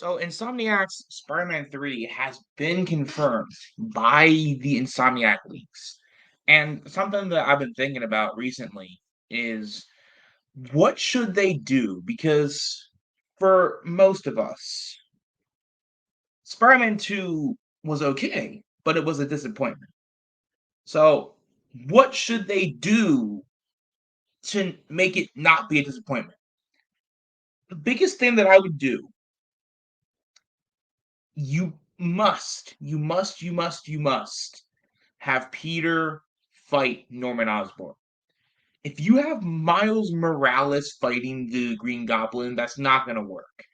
So Insomniac's Spider-Man 3 has been confirmed by the Insomniac leaks. And something that I've been thinking about recently is what should they do? Because for most of us, Spider-Man 2 was okay, but it was a disappointment. So what should they do to make it not be a disappointment? The biggest thing that I would do, you must have Peter fight Norman Osborn. If you have Miles Morales fighting the Green Goblin, that's not going to work.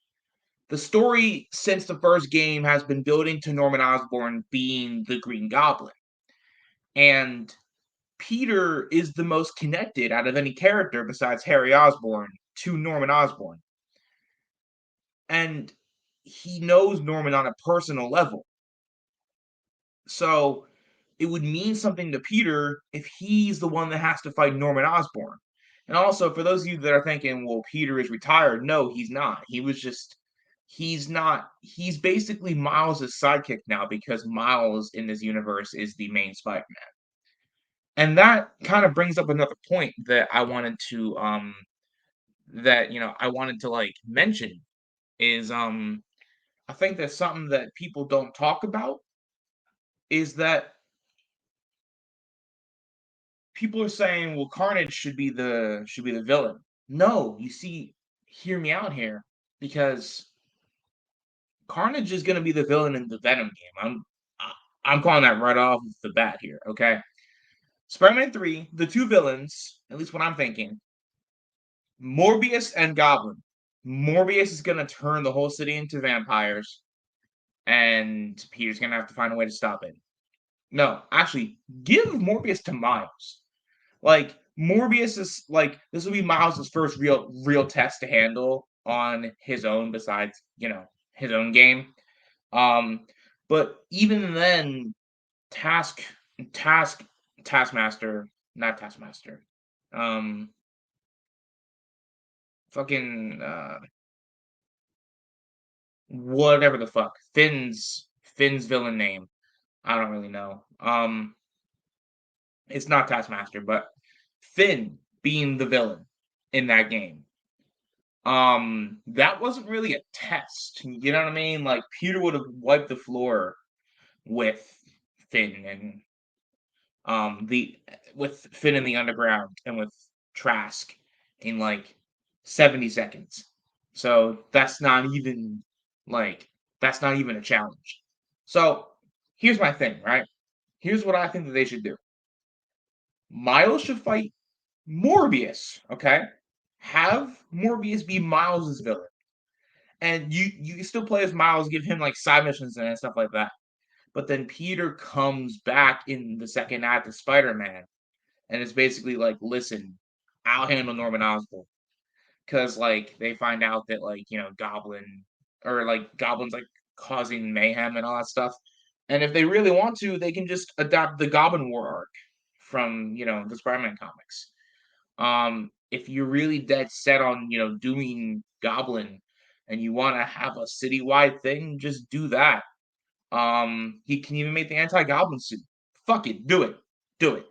The story since the first game has been building to Norman Osborn being the Green Goblin. And Peter is the most connected out of any character besides Harry Osborn to Norman Osborn. And he knows Norman on a personal level. So it would mean something to Peter if he's the one that has to fight Norman Osborn. And also, for those of you that are thinking, well, Peter is retired, no, he's not. He's not, he's basically Miles' sidekick now because Miles in this universe is the main Spider Man. And that kind of brings up another point that I wanted to like mention is, I think that's something that people don't talk about is that people are saying, "Well, Carnage should be the villain." No, you see, hear me out here, because Carnage is going to be the villain in the Venom game. I'm calling that right off the bat here. Okay, Spider-Man 3, the two villains, at least what I'm thinking, Morbius and Goblin. Morbius is going to turn the whole city into vampires, and Peter's going to have to find a way to stop it. No, actually, give Morbius to Miles. Like Morbius is like this will be Miles's first real test to handle on his own besides, his own game. Um but even then Task Task Taskmaster, not Taskmaster. Um fucking whatever the fuck. Finn's villain name. I don't really know. It's not Taskmaster, but Finn being the villain in that game. That wasn't really a test. You know what I mean? Like Peter would have wiped the floor with Finn and the with Finn in the underground and with Trask in like 70 seconds. So that's not even a challenge. So here's my thing, right? Here's what I think that they should do. Miles should fight Morbius, okay? Have Morbius be Miles's villain. And you can still play as Miles, give him like side missions and stuff like that. But then Peter comes back in the second act of Spider-Man, and it's basically like, listen, I'll handle Norman Osborn because like they find out that like Goblin's like causing mayhem and all that stuff. And if they really want to, they can just adapt the Goblin War arc from the Spider-Man comics. If you're really dead set on doing Goblin and you want to have a citywide thing, just do that. He can even make the anti-Goblin suit. Fuck it, do it.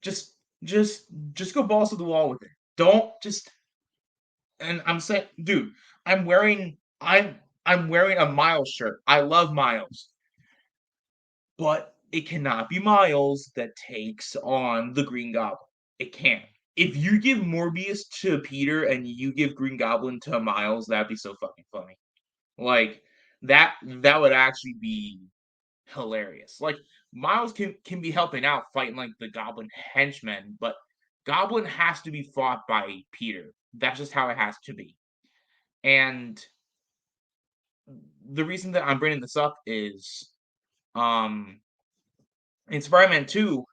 Just, just go balls to the wall with it. Don't just. And I'm saying, dude, I'm wearing, I'm, I'm wearing a Miles shirt. I love Miles, but it cannot be Miles that takes on the Green Goblin. It can't. If you give Morbius to Peter and you give Green Goblin to Miles, that'd be so fucking funny. Like that would actually be hilarious. Like Miles can be helping out fighting like the Goblin henchmen, but Goblin has to be fought by Peter. That's just how it has to be. And the reason that I'm bringing this up is um in Spider-Man 2,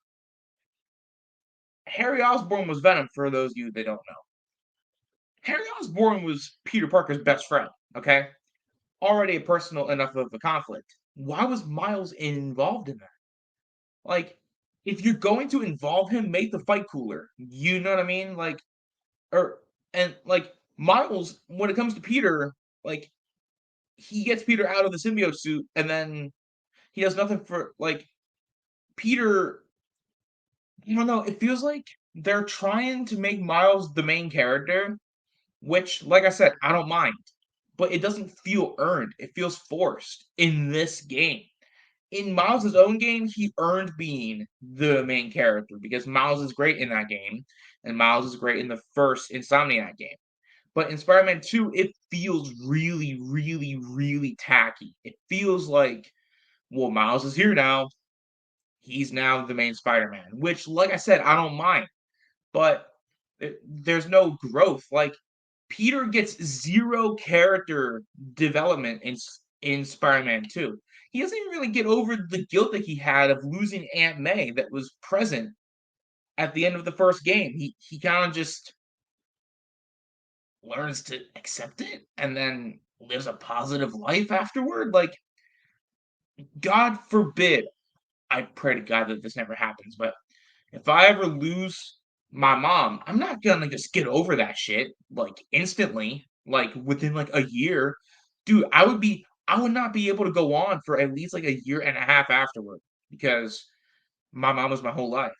Harry Osborn was Venom for those of you that don't know. Harry Osborn was Peter Parker's best friend, okay? Already a personal enough of a conflict. Why was Miles involved in that? Like, if you're going to involve him, make the fight cooler. You know what I mean? Or, and like, Miles, when it comes to Peter, like, he gets Peter out of the symbiote suit, and then he does nothing for like Peter. I don't know. It feels like they're trying to make Miles the main character, which, like I said, I don't mind, but it doesn't feel earned. It feels forced in this game. In Miles' own game, he earned being the main character because Miles is great in that game, and Miles is great in the first Insomniac game. But in Spider-Man 2, it feels really, really, really tacky. It feels like, well, Miles is here now. He's now the main Spider-Man, which, like I said, I don't mind. But there's no growth. Like Peter gets zero character development in Spider-Man 2. He doesn't even really get over the guilt that he had of losing Aunt May that was present at the end of the first game. He kind of just learns to accept it and then lives a positive life afterward. Like, God forbid, I pray to God that this never happens, but if I ever lose my mom, I'm not gonna just get over that shit like instantly, like within like a year. Dude, I would not be able to go on for at least like a year and a half afterward because my mom was my whole life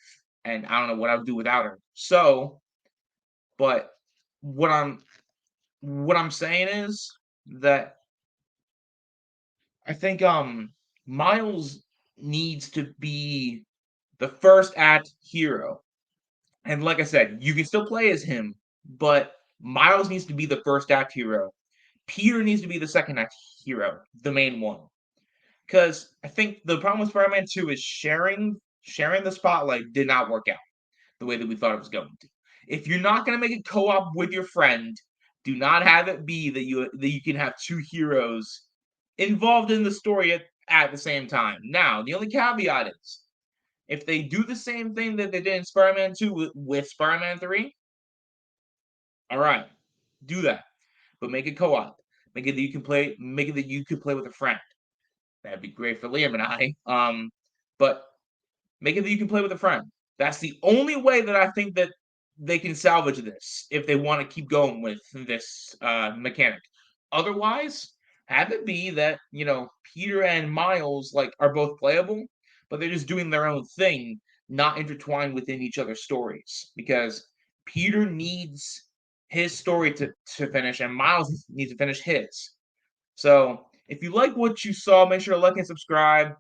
and I don't know what I would do without her. So, but what I'm saying is that I think Miles needs to be the first act hero. And like I said, you can still play as him, but Miles needs to be the first act hero. Peter needs to be the second act hero, the main one. Because I think the problem with Spider-Man 2 is sharing the spotlight did not work out the way that we thought it was going to. If you're not gonna make it co-op with your friend, do not have it be that you can have two heroes involved in the story at the same time. Now, the only caveat is if they do the same thing that they did in Spider-Man 2 with Spider-Man 3, all right, do that. But make it co-op. Make it that you can play with a friend. That'd be great for Liam and I. But make it that you can play with a friend. That's the only way that I think that they can salvage this if they want to keep going with this mechanic. Otherwise, have it be that Peter and Miles like are both playable, but they're just doing their own thing, not intertwined within each other's stories. Because Peter needs his story to finish, and Miles needs to finish his. So if you like what you saw, make sure to like and subscribe.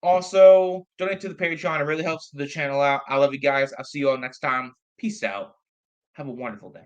Also, donate to the Patreon. It really helps the channel out. I love you guys. I'll see you all next time. Peace out. Have a wonderful day.